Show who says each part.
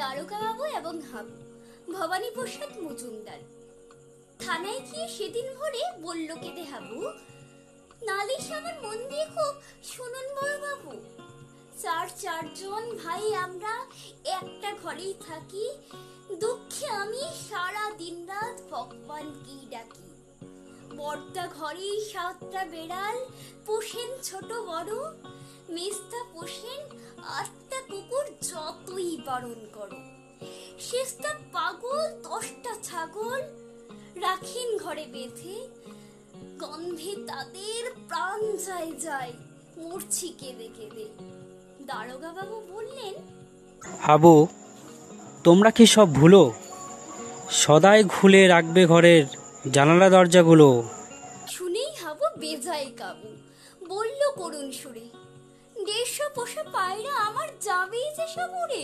Speaker 1: দারোগা বাবু এবং হাবু ভবানী প্রসাদ মজুমদার। থানায় গিয়ে সেদিন ভোরে বলল কেঁদে হাবু, নালিশ আমার মন দিয়ে খুব শুনুন বড় বাবু। চারজন ভাই আমরা একটা ঘরেই থাকি, দুঃখে আমি সারা দিন রাত ভগবানকেই ডাকি। বড়টা ঘরে 7টা বেড়াল পোষেন ছোট বড়, মেজদা পোষেন 8টা কুকুর যতই বারণ করো। শেষটা পাগল 10টা ছাগল রাখেন ঘরে বেঁধে, গন্ধে তাদের প্রাণ যায় মরছি কেঁদে কেঁদে। দারোগা বাবু বললেন,
Speaker 2: হাবু, তোমরা কি সব ভুলো? সদাই খুলে রাখবে ঘরের জানালা দরজাগুলো।
Speaker 1: শুনেই হাবু বেজায় কাবু, বলল করুণ সুরে, 150 পোষা পায়রা আমার যাবেই যে সব উড়ে।